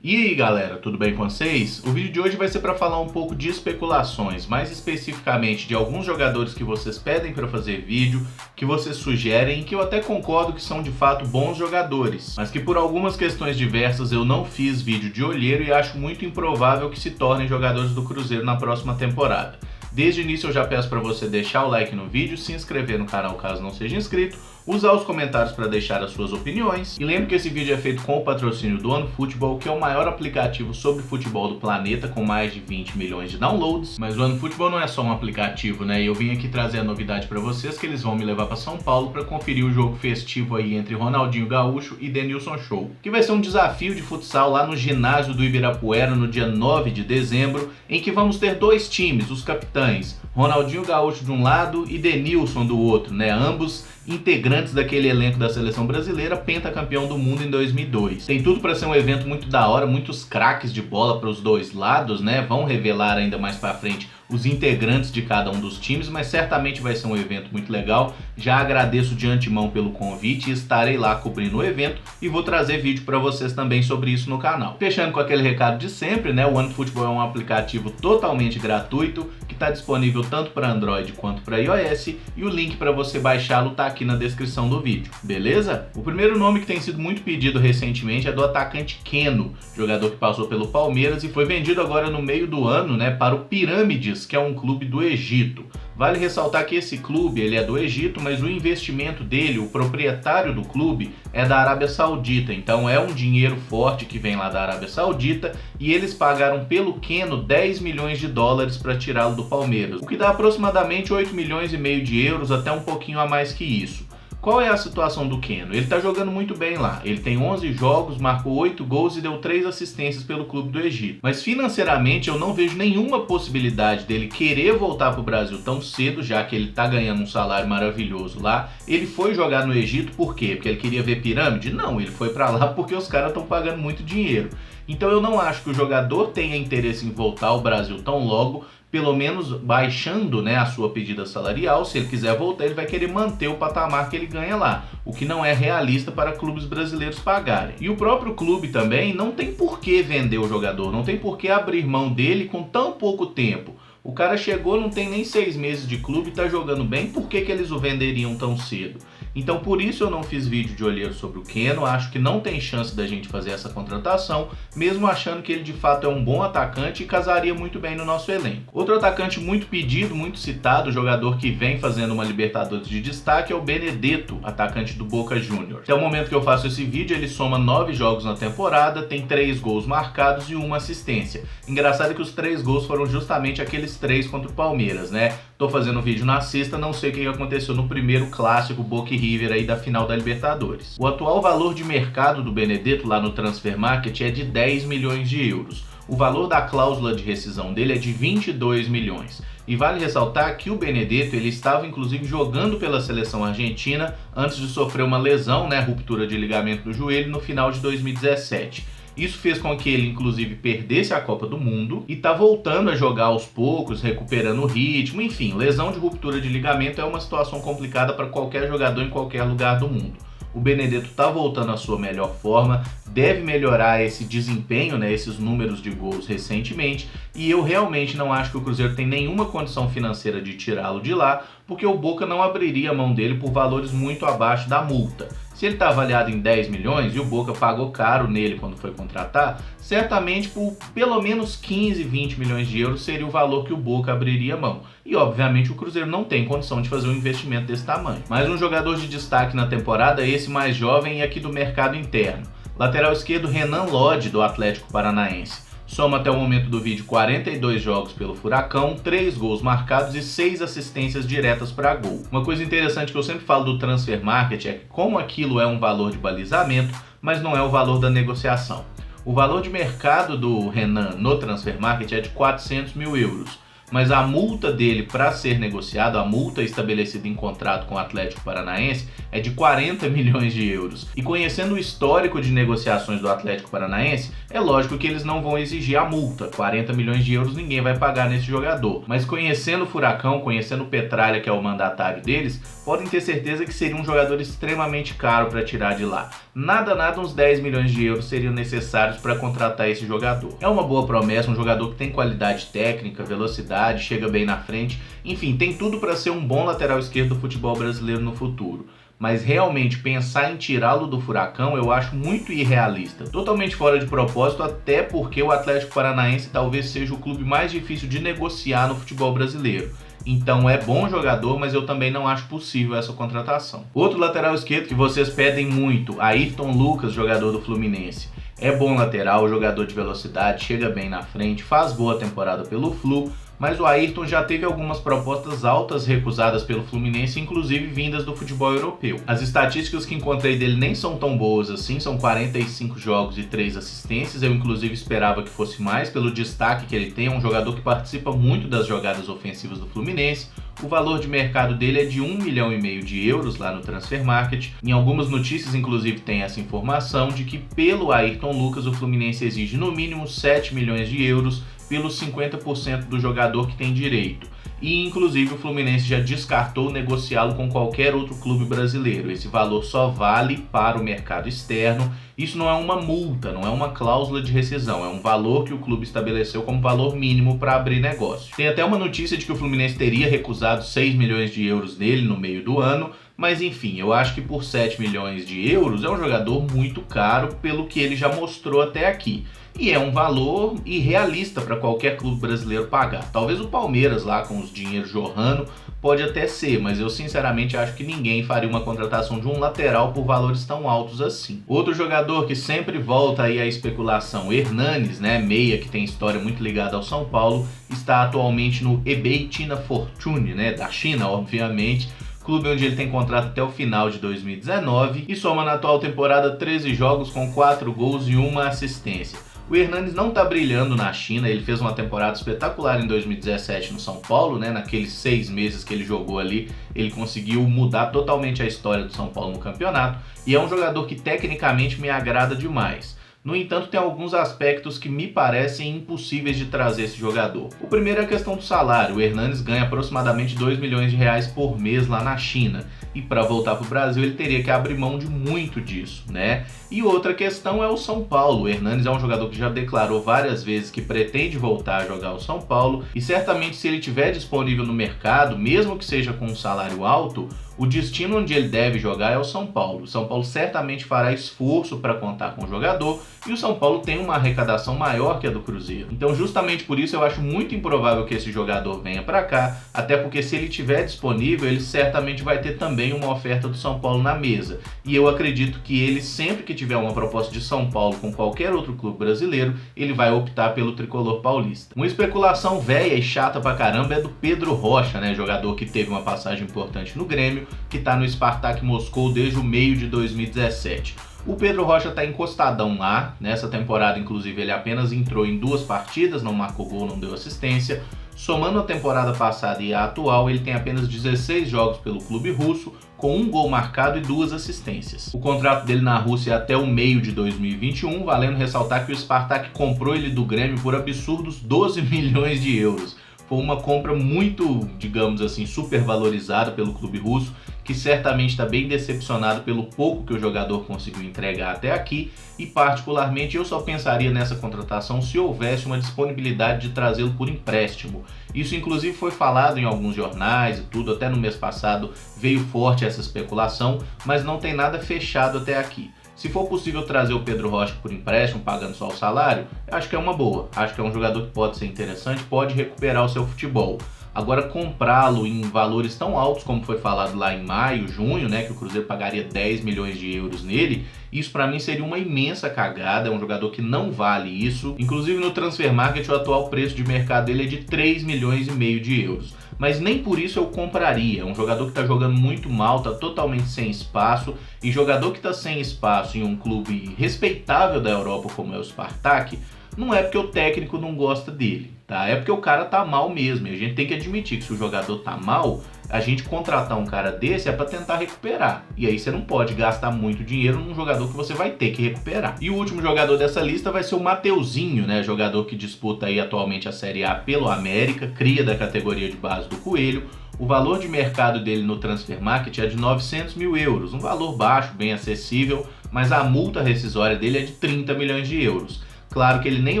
E aí galera, tudo bem com vocês? O vídeo de hoje vai ser para falar um pouco de especulações, mais especificamente de alguns jogadores que vocês pedem para fazer vídeo, que vocês sugerem e que eu até concordo que são de fato bons jogadores, mas que por algumas questões diversas eu não fiz vídeo de olheiro e acho muito improvável que se tornem jogadores do Cruzeiro na próxima temporada. Desde o início eu já peço para você deixar o like no vídeo, se inscrever no canal caso não seja inscrito, usar os comentários para deixar as suas opiniões. E lembre que esse vídeo é feito com o patrocínio do OneFootball, que é o maior aplicativo sobre futebol do planeta, com mais de 20 milhões de downloads. Mas o OneFootball não é só um aplicativo, né? E eu vim aqui trazer a novidade para vocês, que eles vão me levar para São Paulo para conferir o jogo festivo aí entre Ronaldinho Gaúcho e Denilson Show, que vai ser um desafio de futsal lá no ginásio do Ibirapuera no dia 9 de dezembro, em que vamos ter dois times, os capitães, Ronaldinho Gaúcho de um lado e Denilson do outro, né? Ambos integrantes daquele elenco da seleção brasileira, pentacampeão do mundo em 2002. Tem tudo para ser um evento muito da hora, muitos craques de bola para os dois lados, né? Vão revelar ainda mais para frente os integrantes de cada um dos times, mas certamente vai ser um evento muito legal. Já agradeço de antemão pelo convite e estarei lá cobrindo o evento e vou trazer vídeo para vocês também sobre isso no canal. Fechando com aquele recado de sempre, né? O OneFootball é um aplicativo totalmente gratuito que está disponível tanto para Android quanto para iOS e o link para você baixá-lo está aqui na descrição do vídeo, beleza? O primeiro nome que tem sido muito pedido recentemente é do atacante Keno, jogador que passou pelo Palmeiras e foi vendido agora no meio do ano, né, para o Pirâmides, que é um clube do Egito. Vale ressaltar que esse clube ele é do Egito, mas o investimento dele, o proprietário do clube, é da Arábia Saudita. Então é um dinheiro forte que vem lá da Arábia Saudita e eles pagaram pelo Keno 10 milhões de dólares para tirá-lo do Palmeiras, o que dá aproximadamente 8 milhões e meio de euros, até um pouquinho a mais que isso. Qual é a situação do Keno? Ele tá jogando muito bem lá, ele tem 11 jogos, marcou 8 gols e deu 3 assistências pelo clube do Egito. Mas financeiramente eu não vejo nenhuma possibilidade dele querer voltar pro Brasil tão cedo, já que ele tá ganhando um salário maravilhoso lá. Ele foi jogar no Egito por quê? Porque ele queria ver pirâmide? Não, ele foi pra lá porque os caras estão pagando muito dinheiro. Então eu não acho que o jogador tenha interesse em voltar ao Brasil tão logo, pelo menos baixando, né, a sua pedida salarial. Se ele quiser voltar, ele vai querer manter o patamar que ele ganha lá, o que não é realista para clubes brasileiros pagarem. E o próprio clube também não tem por que vender o jogador, não tem por que abrir mão dele com tão pouco tempo. O cara chegou, não tem nem 6 meses de clube e tá jogando bem, por que eles o venderiam tão cedo? Então por isso eu não fiz vídeo de olheiro sobre o Keno, acho que não tem chance da gente fazer essa contratação, mesmo achando que ele de fato é um bom atacante e casaria muito bem no nosso elenco. Outro atacante muito pedido, muito citado, jogador que vem fazendo uma Libertadores de destaque é o Benedetto, atacante do Boca Juniors. Até o momento que eu faço esse vídeo ele soma 9 jogos na temporada, tem 3 gols marcados e 1 assistência. Engraçado que os 3 gols foram justamente aqueles 3 contra o Palmeiras, né? Tô fazendo vídeo na sexta, não sei o que aconteceu no primeiro clássico Boca e River aí da final da Libertadores. O atual valor de mercado do Benedetto lá no Transfermarkt é de 10 milhões de euros. O valor da cláusula de rescisão dele é de 22 milhões. E vale ressaltar que o Benedetto ele estava inclusive jogando pela seleção argentina antes de sofrer uma lesão, né, ruptura de ligamento do joelho no final de 2017. Isso fez com que ele, inclusive, perdesse a Copa do Mundo e tá voltando a jogar aos poucos, recuperando o ritmo. Enfim, lesão de ruptura de ligamento é uma situação complicada para qualquer jogador em qualquer lugar do mundo. O Benedetto tá voltando à sua melhor forma, deve melhorar esse desempenho, né, esses números de gols recentemente, e eu realmente não acho que o Cruzeiro tem nenhuma condição financeira de tirá-lo de lá, porque o Boca não abriria a mão dele por valores muito abaixo da multa. Se ele está avaliado em 10 milhões e o Boca pagou caro nele quando foi contratar, certamente por pelo menos 15, 20 milhões de euros seria o valor que o Boca abriria mão. E obviamente o Cruzeiro não tem condição de fazer um investimento desse tamanho. Mas um jogador de destaque na temporada é esse mais jovem e aqui do mercado interno. Lateral esquerdo Renan Lodge, do Atlético Paranaense. Soma até o momento do vídeo 42 jogos pelo Furacão, 3 gols marcados e 6 assistências diretas para gol. Uma coisa interessante que eu sempre falo do Transfermarkt é que como aquilo é um valor de balizamento, mas não é o valor da negociação. O valor de mercado do Renan no Transfermarkt é de 400 mil euros. Mas a multa dele para ser negociado, a multa estabelecida em contrato com o Atlético Paranaense é de 40 milhões de euros. E conhecendo o histórico de negociações do Atlético Paranaense, é lógico que eles não vão exigir a multa. 40 milhões de euros ninguém vai pagar nesse jogador. Mas conhecendo o Furacão, conhecendo o Petralha, que é o mandatário deles, podem ter certeza que seria um jogador extremamente caro para tirar de lá. nada uns 10 milhões de euros seriam necessários para contratar esse jogador. É uma boa promessa, um jogador que tem qualidade técnica, velocidade, chega bem na frente, enfim, tem tudo para ser um bom lateral esquerdo do futebol brasileiro no futuro. Mas realmente pensar em tirá-lo do Furacão eu acho muito irrealista. Totalmente fora de propósito, até porque o Atlético Paranaense talvez seja o clube mais difícil de negociar no futebol brasileiro. Então é bom jogador, mas eu também não acho possível essa contratação. Outro lateral esquerdo que vocês pedem muito, Ayrton Lucas, jogador do Fluminense. É bom lateral, jogador de velocidade, chega bem na frente, faz boa temporada pelo Flu, mas o Ayrton já teve algumas propostas altas recusadas pelo Fluminense, inclusive vindas do futebol europeu. As estatísticas que encontrei dele nem são tão boas assim, são 45 jogos e 3 assistências, eu inclusive esperava que fosse mais pelo destaque que ele tem, é um jogador que participa muito das jogadas ofensivas do Fluminense. O valor de mercado dele é de 1,5 milhão de euros lá no Transfermarkt. Em algumas notícias, inclusive, tem essa informação de que pelo Ayrton Lucas o Fluminense exige no mínimo 7 milhões de euros pelos 50% do jogador que tem direito. E inclusive o Fluminense já descartou negociá-lo com qualquer outro clube brasileiro. Esse valor só vale para o mercado externo. Isso não é uma multa, não é uma cláusula de rescisão, é um valor que o clube estabeleceu como valor mínimo para abrir negócio. Tem até uma notícia de que o Fluminense teria recusado 6 milhões de euros nele no meio do ano, mas enfim, eu acho que por 7 milhões de euros é um jogador muito caro pelo que ele já mostrou até aqui. E é um valor irrealista para qualquer clube brasileiro pagar. Talvez o Palmeiras lá com os dinheiros jorrando pode até ser, mas eu sinceramente acho que ninguém faria uma contratação de um lateral por valores tão altos assim. Outro jogador que sempre volta aí à especulação, Hernanes, né, meia que tem história muito ligada ao São Paulo, está atualmente no Hebei China Fortune, né, da China, obviamente. Clube onde ele tem contrato até o final de 2019 e soma na atual temporada 13 jogos com 4 gols e 1 assistência. O Hernanes não está brilhando na China, ele fez uma temporada espetacular em 2017 no São Paulo, né? Naqueles 6 meses que ele jogou ali, ele conseguiu mudar totalmente a história do São Paulo no campeonato e é um jogador que tecnicamente me agrada demais. No entanto, tem alguns aspectos que me parecem impossíveis de trazer esse jogador. O primeiro é a questão do salário. O Hernanes ganha aproximadamente 2 milhões de reais por mês lá na China. E para voltar para o Brasil ele teria que abrir mão de muito disso, né? E outra questão é o São Paulo. O Hernanes é um jogador que já declarou várias vezes que pretende voltar a jogar o São Paulo. E certamente se ele estiver disponível no mercado, mesmo que seja com um salário alto, o destino onde ele deve jogar é o São Paulo. O São Paulo certamente fará esforço para contar com o jogador e o São Paulo tem uma arrecadação maior que a do Cruzeiro. Então justamente por isso eu acho muito improvável que esse jogador venha para cá, até porque se ele estiver disponível, ele certamente vai ter também uma oferta do São Paulo na mesa. E eu acredito que ele, sempre que tiver uma proposta de São Paulo com qualquer outro clube brasileiro, ele vai optar pelo tricolor paulista. Uma especulação velha e chata pra caramba é do Pedro Rocha, né? Jogador que teve uma passagem importante no Grêmio, que está no Spartak Moscou desde o meio de 2017. O Pedro Rocha está encostadão lá, nessa temporada inclusive ele apenas entrou em 2 partidas, não marcou gol, não deu assistência. Somando a temporada passada e a atual, ele tem apenas 16 jogos pelo clube russo, com 1 gol marcado e 2 assistências. O contrato dele na Rússia é até o meio de 2021, valendo ressaltar que o Spartak comprou ele do Grêmio por absurdos 12 milhões de euros. Foi uma compra muito, digamos assim, super valorizada pelo clube russo, que certamente está bem decepcionado pelo pouco que o jogador conseguiu entregar até aqui e particularmente eu só pensaria nessa contratação se houvesse uma disponibilidade de trazê-lo por empréstimo. Isso inclusive foi falado em alguns jornais e tudo, até no mês passado veio forte essa especulação, mas não tem nada fechado até aqui. Se for possível trazer o Pedro Rocha por empréstimo, pagando só o salário, acho que é uma boa. Acho que é um jogador que pode ser interessante, pode recuperar o seu futebol. Agora, comprá-lo em valores tão altos como foi falado lá em maio, junho, né, que o Cruzeiro pagaria 10 milhões de euros nele, isso para mim seria uma imensa cagada, é um jogador que não vale isso. Inclusive no Transfermarkt o atual preço de mercado dele é de 3 milhões e meio de euros. Mas nem por isso eu compraria, é um jogador que está jogando muito mal, está totalmente sem espaço, e jogador que está sem espaço em um clube respeitável da Europa como é o Spartak, não é porque o técnico não gosta dele, tá? É porque o cara tá mal mesmo, e a gente tem que admitir que se o jogador tá mal, a gente contratar um cara desse é para tentar recuperar. E aí você não pode gastar muito dinheiro num jogador que você vai ter que recuperar. E o último jogador dessa lista vai ser o Mateuzinho, né? Jogador que disputa aí atualmente a Série A pelo América, cria da categoria de base do Coelho. O valor de mercado dele no Transfermarkt é de 900 mil euros, um valor baixo, bem acessível, mas a multa rescisória dele é de 30 milhões de euros. Claro que ele nem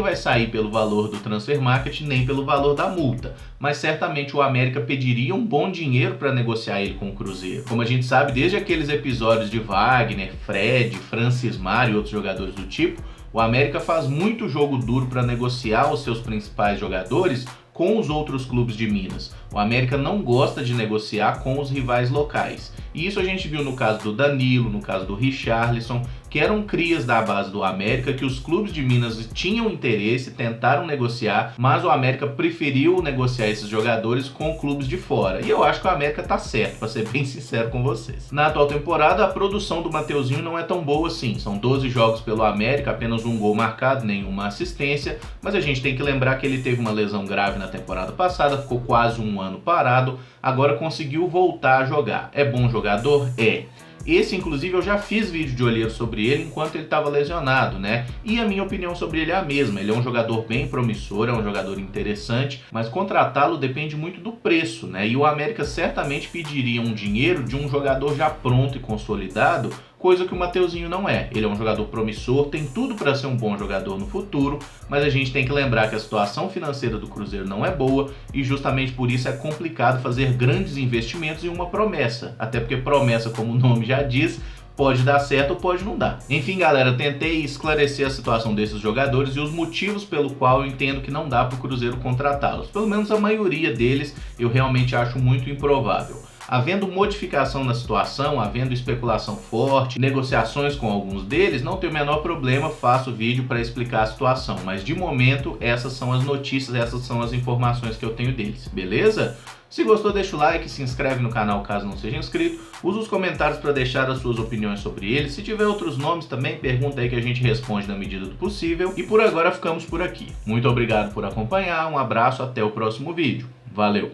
vai sair pelo valor do transfer market, nem pelo valor da multa, mas certamente o América pediria um bom dinheiro para negociar ele com o Cruzeiro. Como a gente sabe, desde aqueles episódios de Wagner, Fred, Francis Mar e outros jogadores do tipo, o América faz muito jogo duro para negociar os seus principais jogadores com os outros clubes de Minas. O América não gosta de negociar com os rivais locais. E isso a gente viu no caso do Danilo, no caso do Richarlison, que eram crias da base do América, que os clubes de Minas tinham interesse, tentaram negociar, mas o América preferiu negociar esses jogadores com clubes de fora. E eu acho que o América tá certo, para ser bem sincero com vocês. Na atual temporada, a produção do Mateuzinho não é tão boa assim. São 12 jogos pelo América, apenas um gol marcado, nenhuma assistência, mas a gente tem que lembrar que ele teve uma lesão grave na temporada passada, ficou quase um ano parado, agora conseguiu voltar a jogar. É bom jogador? É. Esse, inclusive, eu já fiz vídeo de olheiro sobre ele enquanto ele estava lesionado, né? E a minha opinião sobre ele é a mesma. Ele é um jogador bem promissor, é um jogador interessante, mas contratá-lo depende muito do preço, né? E o América certamente pediria um dinheiro de um jogador já pronto e consolidado, coisa que o Mateuzinho não é. Ele é um jogador promissor, tem tudo para ser um bom jogador no futuro, mas a gente tem que lembrar que a situação financeira do Cruzeiro não é boa e justamente por isso é complicado fazer grandes investimentos em uma promessa. Até porque promessa, como o nome já diz, pode dar certo ou pode não dar. Enfim, galera, tentei esclarecer a situação desses jogadores e os motivos pelo qual eu entendo que não dá para o Cruzeiro contratá-los. Pelo menos a maioria deles eu realmente acho muito improvável. Havendo modificação na situação, havendo especulação forte, negociações com alguns deles, não tem o menor problema, faço vídeo para explicar a situação. Mas de momento, essas são as notícias, essas são as informações que eu tenho deles, beleza? Se gostou, deixa o like, se inscreve no canal caso não seja inscrito, usa os comentários para deixar as suas opiniões sobre ele. Se tiver outros nomes também, pergunta aí que a gente responde na medida do possível. E por agora ficamos por aqui. Muito obrigado por acompanhar, um abraço, até o próximo vídeo. Valeu!